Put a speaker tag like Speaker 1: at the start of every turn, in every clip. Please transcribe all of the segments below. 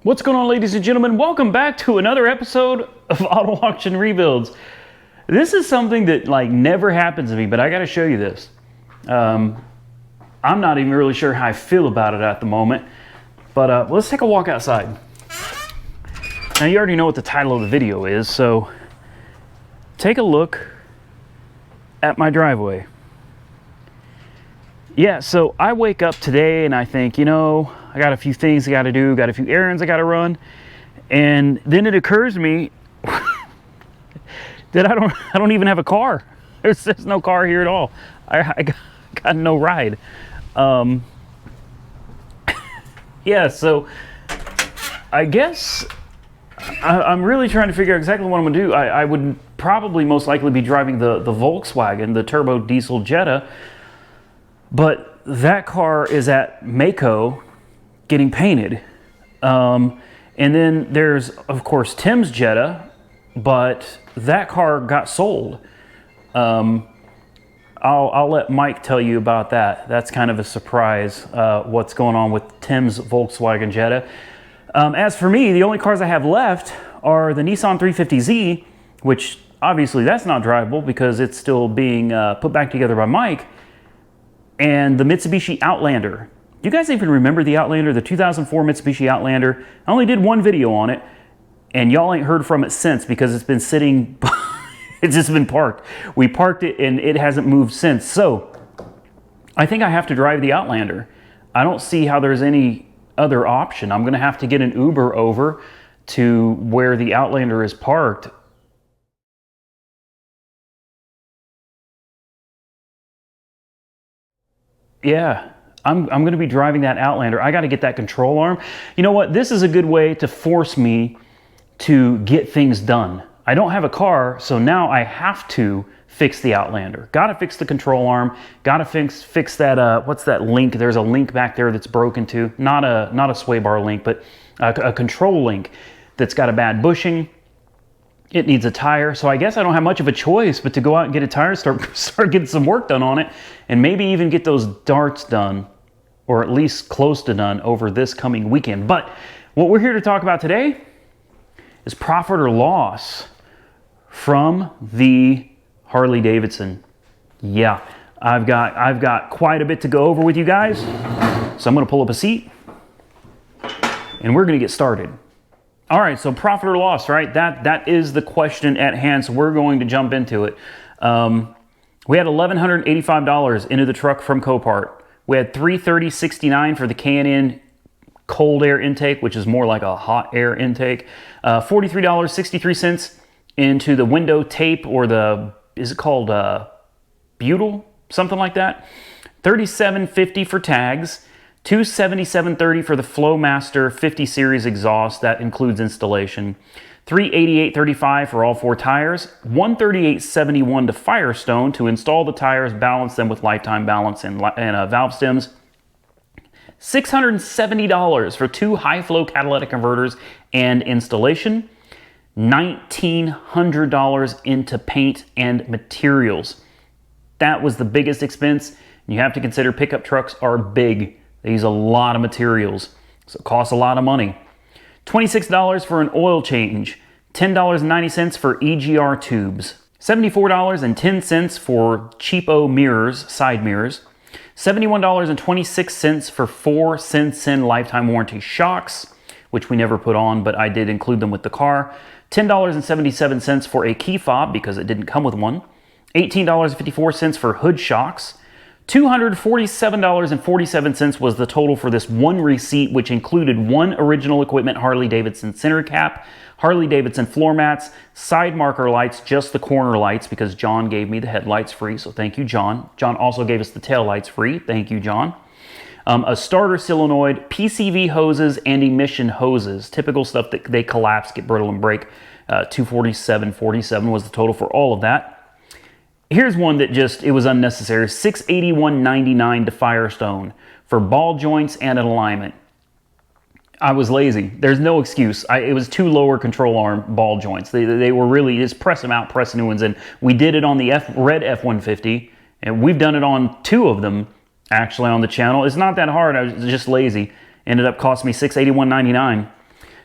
Speaker 1: What's going on, ladies and gentlemen? Welcome back to another episode of Auto Auction Rebuilds. This is something that never happens to me, but I got to show you this. I'm not even really sure how I feel about it at the moment, but let's take a walk outside. Now you already know what the title of the video is, so take a look at my driveway. Yeah, so I wake up today and I think, I got a few things I got to do, got a few errands I got to run, and then it occurs to me that I don't even have a car. There's no car here at all. I got no ride. Yeah, so I guess I'm really trying to figure out exactly what I'm gonna do. I would probably most likely be driving the Volkswagen, the turbo diesel Jetta, but that car is at Mako getting painted. And then there's, of course, Tim's Jetta, but that car got sold. I'll let Mike tell you about that. That's kind of a surprise, what's going on with Tim's Volkswagen Jetta. As for me, the only cars I have left are the Nissan 350Z, which obviously that's not drivable because it's still being put back together by Mike, and the Mitsubishi Outlander. Do you guys even remember the Outlander, the 2004 Mitsubishi Outlander? I only did one video on it, and y'all ain't heard from it since because it's been sitting, it's just been parked. We parked it and it hasn't moved since. So I think I have to drive the Outlander. I don't see how there's any other option. I'm gonna have to get an Uber over to where the Outlander is parked. Yeah, I'm going to be driving that Outlander. I got to get that control arm. You know what? This is a good way to force me to get things done. I don't have a car, so now I have to fix the Outlander. Got to fix the control arm. Got to fix that, what's that link? There's a link back there that's broken too. Not a sway bar link, but a control link that's got a bad bushing. It needs a tire, so I guess I don't have much of a choice but to go out and get a tire, start getting some work done on it, and maybe even get those darts done, or at least close to done, over this coming weekend. But what we're here to talk about today is profit or loss from the Harley Davidson. Yeah, I've got quite a bit to go over with you guys, so I'm going to pull up a seat, and we're going to get started. All right, so profit or loss, right? That is the question at hand, so we're going to jump into it. We had $1,185 into the truck from Copart. We had $330.69 for the K&N cold air intake, which is more like a hot air intake. $43.63 into the window tape, or is it called butyl? Something like that. $37.50 for tags. $277.30 for the Flowmaster 50 series exhaust. That includes installation. $388.35 for all four tires. $138.71 to Firestone to install the tires, balance them with lifetime balance and valve stems. $670 for two high-flow catalytic converters and installation. $1,900 into paint and materials. That was the biggest expense. You have to consider pickup trucks are big. They use a lot of materials, so it costs a lot of money. $26 for an oil change, $10.90 for EGR tubes, $74.10 for cheapo mirrors, side mirrors, $71.26 for 4 Sensen lifetime warranty shocks, which we never put on, but I did include them with the car, $10.77 for a key fob because it didn't come with one, $18.54 for hood shocks, $247.47 was the total for this one receipt, which included one original equipment Harley Davidson center cap, Harley Davidson floor mats, side marker lights, just the corner lights because John gave me the headlights free, so thank you, John. John also gave us the tail lights free, thank you, John. A starter solenoid, PCV hoses, and emission hoses. Typical stuff that they collapse, get brittle, and break. $247.47 was the total for all of that. Here's one that it was unnecessary. $681.99 to Firestone for ball joints and an alignment. I was lazy. There's no excuse. It was two lower control arm ball joints. They were really just press them out, press new ones in. We did it on the red F150, and we've done it on 2 of them actually on the channel. It's not that hard. I was just lazy. Ended up costing me $681.99.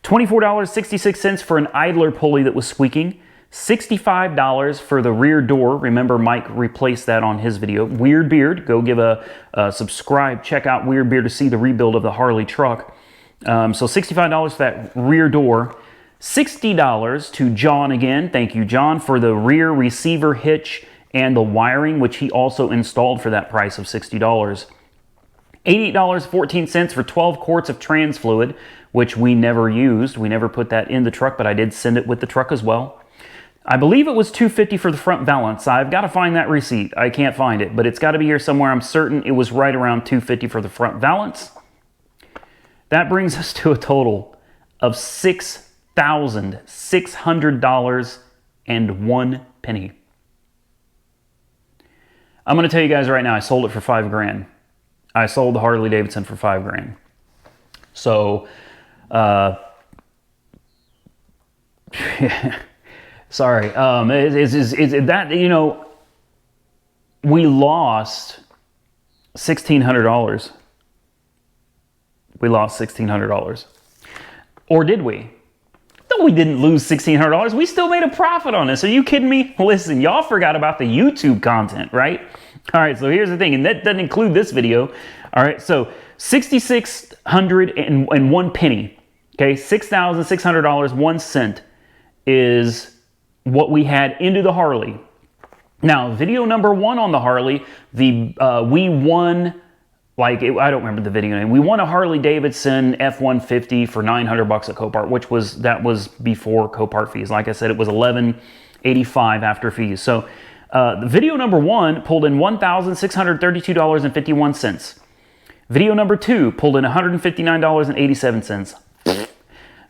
Speaker 1: $24.66 for an idler pulley that was squeaking. $65 for the rear door. Remember, Mike replaced that on his video. Weird Beard, go give a subscribe. Check out Weird Beard to see the rebuild of the Harley truck. So $65 for that rear door. $60 to John again. Thank you, John, for the rear receiver hitch and the wiring, which he also installed for that price of $60. $88.14 for 12 quarts of trans fluid, which we never used. We never put that in the truck, but I did send it with the truck as well. I believe it was $2.50 for the front valance. I've got to find that receipt. I can't find it, but it's got to be here somewhere. I'm certain it was right around $2.50 for the front valance. That brings us to a total of $6,600.01. I'm going to tell you guys right now, I sold it for $5,000. I sold the Harley Davidson for $5,000. So, sorry. That, you know, we lost $1,600. We lost $1,600. Or did we? No, we didn't lose $1,600. We still made a profit on this. Are you kidding me? Listen, y'all forgot about the YouTube content, right? All right, so here's the thing, and that doesn't include this video. All right, so $6,601. Okay, $6,600.01 is what we had into the Harley. Now, video number 1 on the Harley, we won, I don't remember the video name. We won a Harley Davidson F150 for $900 at Copart, that was before Copart fees. Like I said, it was $1,185 after fees. So the video number 1 pulled in $1,632.51. Video number 2 pulled in $159.87.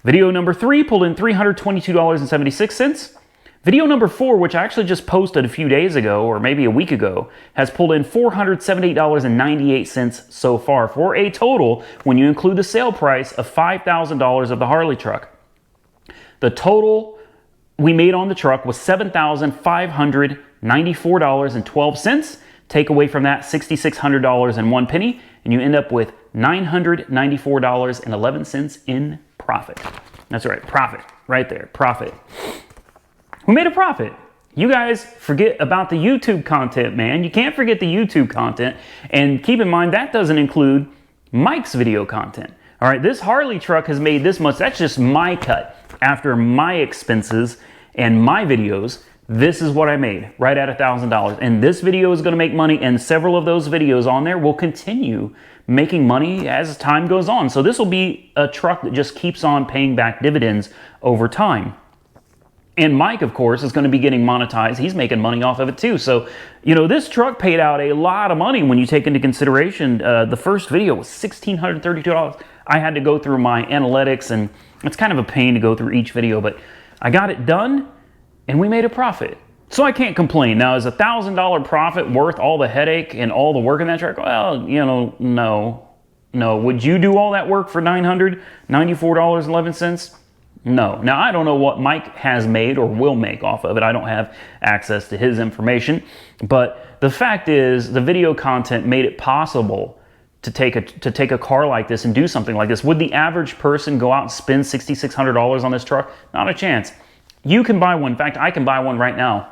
Speaker 1: Video number 3 pulled in $322.76. Video number 4, which I actually just posted a few days ago, or maybe a week ago, has pulled in $478.98 so far, for a total, when you include the sale price, of $5,000 of the Harley truck. The total we made on the truck was $7,594.12. Take away from that $6,600.01, and you end up with $994.11 in profit. That's right, profit, right there, profit. We made a profit. You guys forget about the YouTube content, man. You can't forget the YouTube content. And keep in mind, that doesn't include Mike's video content. All right, this Harley truck has made this much. That's just my cut. After my expenses and my videos, this is what I made, right at $1,000. And this video is going to make money, and several of those videos on there will continue making money as time goes on. So this will be a truck that just keeps on paying back dividends over time. And Mike, of course, is going to be getting monetized. He's making money off of it too. So, you know, this truck paid out a lot of money when you take into consideration the first video was $1,632. I had to go through my analytics, and it's kind of a pain to go through each video, but I got it done, and we made a profit. So I can't complain. Now, is $1,000 profit worth all the headache and all the work in that truck? Well, you know, no. No. Would you do all that work for $994.11? No. Now, I don't know what Mike has made or will make off of it. I don't have access to his information. But the fact is, the video content made it possible to take a car like this and do something like this. Would the average person go out and spend $6,600 on this truck? Not a chance. You can buy one. In fact, I can buy one right now.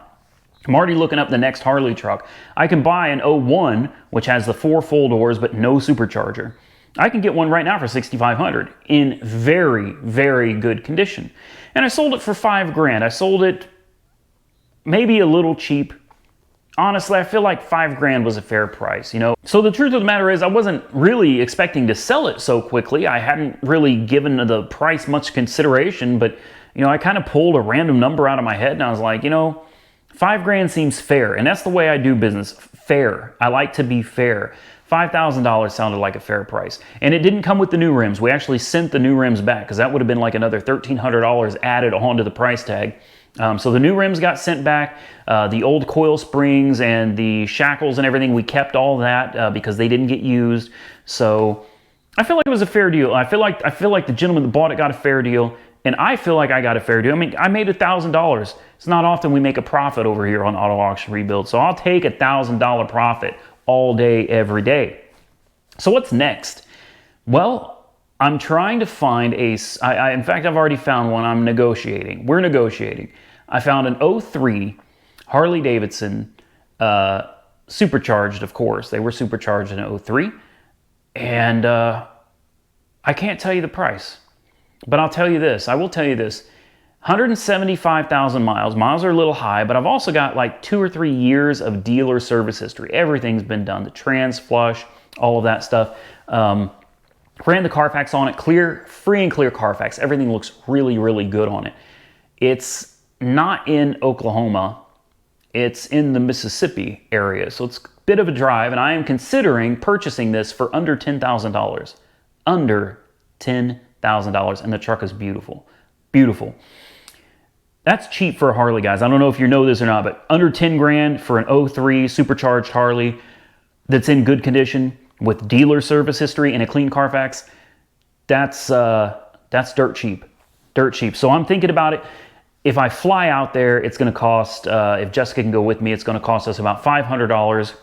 Speaker 1: I'm already looking up the next Harley truck. I can buy an 01, which has the 4 full doors but no supercharger. I can get one right now for $6,500 in very, very good condition. And I sold it for $5,000. I sold it maybe a little cheap. Honestly, I feel like $5,000 was a fair price, you know? So the truth of the matter is, I wasn't really expecting to sell it so quickly. I hadn't really given the price much consideration, but, you know, I kind of pulled a random number out of my head, and I was like, you know, $5,000 seems fair. And that's the way I do business, fair. I like to be fair. $5,000 sounded like a fair price. And it didn't come with the new rims. We actually sent the new rims back, because that would have been like another $1,300 added onto the price tag. So the new rims got sent back. The old coil springs and the shackles and everything, we kept all that because they didn't get used. So I feel like it was a fair deal. I feel like the gentleman that bought it got a fair deal, and I feel like I got a fair deal. I mean, I made $1,000. It's not often we make a profit over here on Auto Auction Rebuild, so I'll take $1,000 profit all day, every day. So what's next? Well, I'm trying to find in fact, I've already found one. I'm negotiating. We're negotiating. I found an '03 Harley Davidson, supercharged, of course. They were supercharged in '03. And I can't tell you the price, but I'll tell you this. I will tell you this. 175,000 miles. Miles are a little high, but I've also got like 2 or 3 years of dealer service history. Everything's been done. The trans flush, all of that stuff. Ran the Carfax on it, free and clear Carfax. Everything looks really, really good on it. It's not in Oklahoma. It's in the Mississippi area. So it's a bit of a drive, and I am considering purchasing this for under $10,000. Under $10,000, and the truck is beautiful. Beautiful. That's cheap for a Harley, guys. I don't know if you know this or not, but under 10 grand for an '03 supercharged Harley that's in good condition with dealer service history and a clean Carfax, that's dirt cheap. Dirt cheap. So I'm thinking about it. If I fly out there, it's going to cost, if Jessica can go with me, it's going to cost us about $500.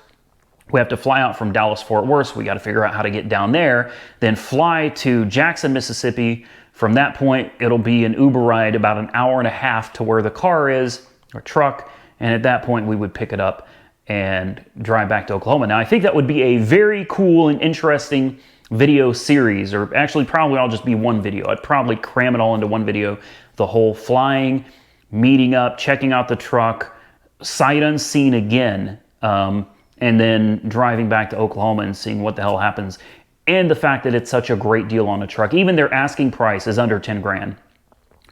Speaker 1: We have to fly out from Dallas-Fort Worth. So we got to figure out how to get down there, then fly to Jackson, Mississippi. From that point, it'll be an Uber ride about an hour and a half to where the car is, or truck. And at that point, we would pick it up and drive back to Oklahoma. Now, I think that would be a very cool and interesting video series, or actually probably I'll just be one video. I'd probably cram it all into one video. The whole flying, meeting up, checking out the truck, sight unseen again, and then driving back to Oklahoma and seeing what the hell happens. And the fact that it's such a great deal on a truck. Even their asking price is under 10 grand.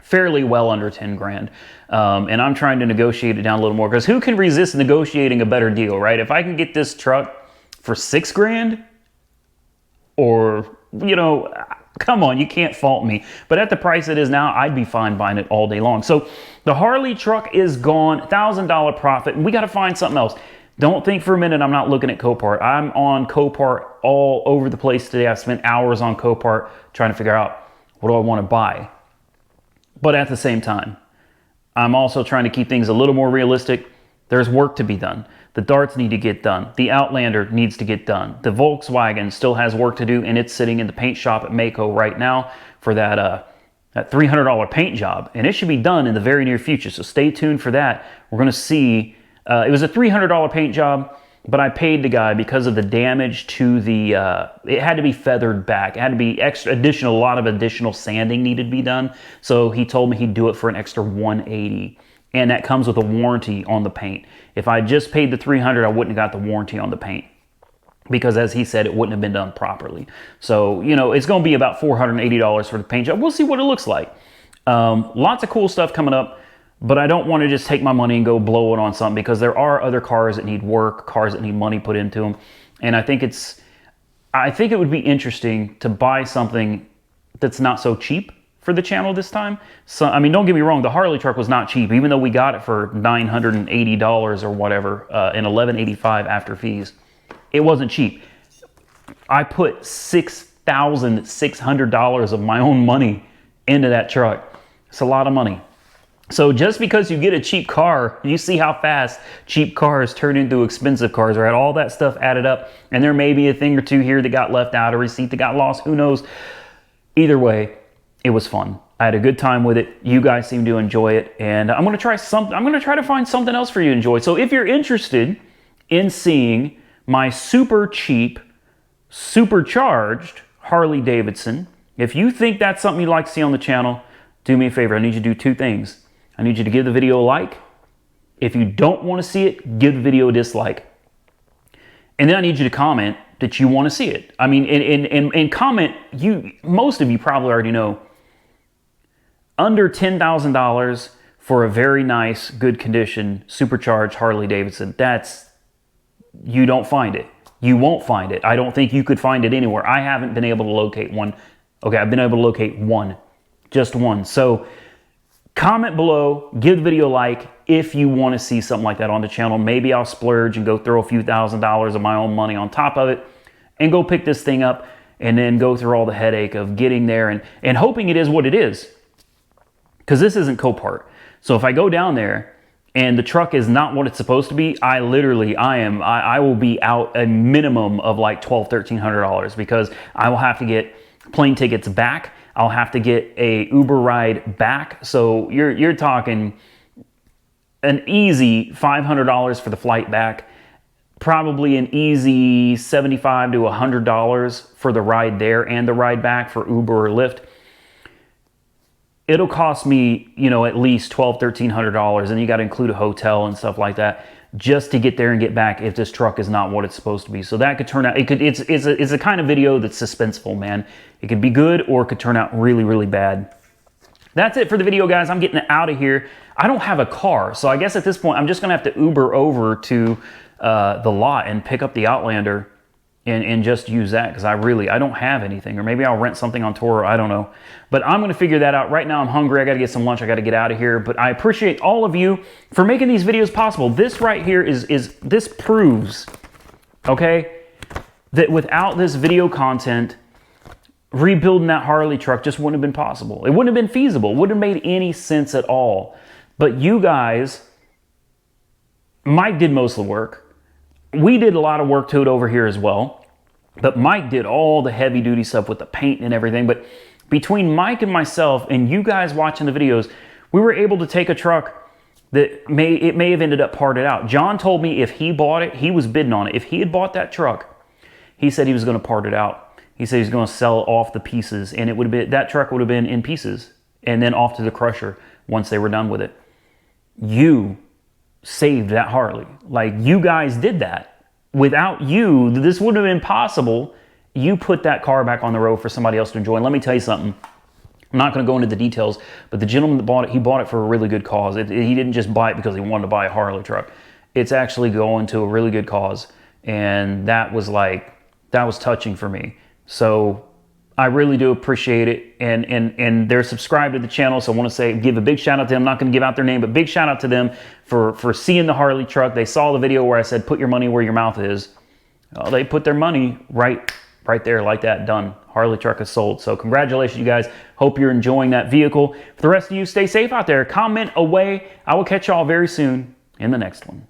Speaker 1: Fairly well under 10 grand. And I'm trying to negotiate it down a little more, because who can resist negotiating a better deal, right? If I can get this truck for 6 grand, or, you know, come on, you can't fault me. But at the price it is now, I'd be fine buying it all day long. So the Harley truck is gone, $1,000 profit, and we got to find something else. Don't think for a minute I'm not looking at Copart. I'm on Copart all over the place today. I've spent hours on Copart trying to figure out what do I want to buy. But at the same time, I'm also trying to keep things a little more realistic. There's work to be done. The darts need to get done. The Outlander needs to get done. The Volkswagen still has work to do, and it's sitting in the paint shop at Mako right now for that $300 paint job. And it should be done in the very near future, so stay tuned for that. We're going to see. It was a $300 paint job, but I paid the guy because of the damage to the, it had to be feathered back. It had to be a lot of additional sanding needed to be done. So he told me he'd do it for an extra $180. And that comes with a warranty on the paint. If I just paid the $300, I wouldn't have got the warranty on the paint, because as he said, it wouldn't have been done properly. So, you know, it's going to be about $480 for the paint job. We'll see what it looks like. Lots of cool stuff coming up. But I don't want to just take my money and go blow it on something, because there are other cars that need work, cars that need money put into them. And I think it would be interesting to buy something that's not so cheap for the channel this time. So, I mean, don't get me wrong, the Harley truck was not cheap, even though we got it for $980 or whatever, and $1,185 after fees. It wasn't cheap. I put $6,600 of my own money into that truck. It's a lot of money. So just because you get a cheap car, you see how fast cheap cars turn into expensive cars, right? All that stuff added up, and there may be a thing or two here that got left out, a receipt that got lost, who knows? Either way, it was fun. I had a good time with it. You guys seem to enjoy it, and I'm going to try something. I'm going to try to find something else for you to enjoy. So if you're interested in seeing my super cheap, supercharged Harley Davidson, if you think that's something you'd like to see on the channel, do me a favor. I need you to do 2 things. I need you to give the video a like. If you don't want to see it, give the video a dislike. And then I need you to comment that you want to see it. I mean, and comment, most of you probably already know, under $10,000 for a very nice, good condition, supercharged Harley Davidson, you don't find it. You won't find it. I don't think you could find it anywhere. I haven't been able to locate one. Okay, I've been able to locate one. Just one. So comment below, give the video a like if you want to see something like that on the channel. Maybe I'll splurge and go throw a few $1,000s of my own money on top of it and go pick this thing up, and then go through all the headache of getting there and hoping it is what it is. Because this isn't Copart. So if I go down there and the truck is not what it's supposed to be, I will be out a minimum of like $1,200, $1,300, because I will have to get plane tickets back. I'll have to get a Uber ride back. So you're talking an easy $500 for the flight back, probably an easy $75 to $100 for the ride there and the ride back for Uber or Lyft. It'll cost me, you know, at least $1,200, $1,300, and you got to include a hotel and stuff like that just to get there and get back if this truck is not what it's supposed to be. So that could turn out, it's a kind of video that's suspenseful, man. It could be good or it could turn out really, really bad. That's it for the video, guys. I'm getting out of here. I don't have a car, so I guess at this point I'm just gonna have to Uber over to the lot and pick up the Outlander and just use that, because I don't have anything. Or maybe I'll rent something on Toro, I don't know. But I'm gonna figure that out. Right now I'm hungry, I gotta get some lunch, I gotta get out of here. But I appreciate all of you for making these videos possible. This right here this proves, okay, that without this video content, rebuilding that Harley truck just wouldn't have been possible. It wouldn't have been feasible. It wouldn't have made any sense at all. But you guys, Mike did most of the work. We did a lot of work to it over here as well. But Mike did all the heavy duty stuff with the paint and everything. But between Mike and myself and you guys watching the videos, we were able to take a truck that may have ended up parted out. John told me if he bought it, he was bidding on it. If he had bought that truck, he said he was going to part it out. He said he's going to sell off the pieces, and it would have been, that truck would have been in pieces and then off to the crusher once they were done with it. You saved that Harley. Like, you guys did that. Without you, this wouldn't have been possible. You put that car back on the road for somebody else to enjoy. And let me tell you something. I'm not going to go into the details, but the gentleman that bought it, he bought it for a really good cause. He didn't just buy it because he wanted to buy a Harley truck. It's actually going to a really good cause. And that was touching for me. So I really do appreciate it. And they're subscribed to the channel. So I want to give a big shout out to them. I'm not going to give out their name, but big shout out to them for seeing the Harley truck. They saw the video where I said, put your money where your mouth is. Well, they put their money right there like that. Done. Harley truck is sold. So congratulations, you guys. Hope you're enjoying that vehicle. For the rest of you, stay safe out there. Comment away. I will catch y'all very soon in the next one.